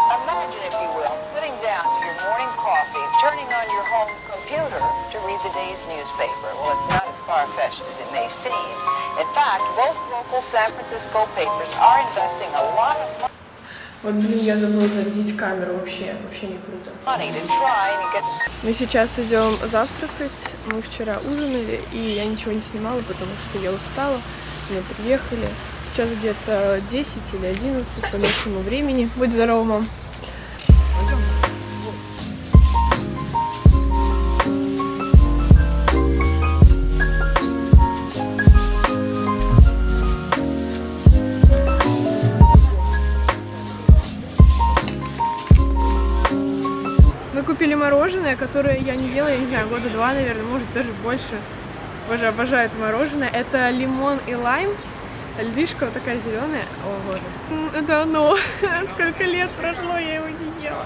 Imagine, if you will, sitting down to your morning coffee, turning on your home computer to read the day's newspaper. Well, it's not as far-fetched as it may seem. In fact, both local San Francisco papers are investing a lot of money. Вот, блин, я забыла зарядить камеру, вообще не круто. Мы сейчас идем завтракать, мы вчера ужинали, и я ничего не снимала, потому что я устала, мы приехали. Сейчас где-то 10 или 11 по местному времени. Будь здорова, мам. Мы купили мороженое, которое я не ела, я не знаю, года 2, наверное, может даже больше. Боже, обожаю это мороженое. Это лимон и лайм. Льдышка вот такая зеленая. О, боже. Это оно. Сколько лет прошло, я его не ела.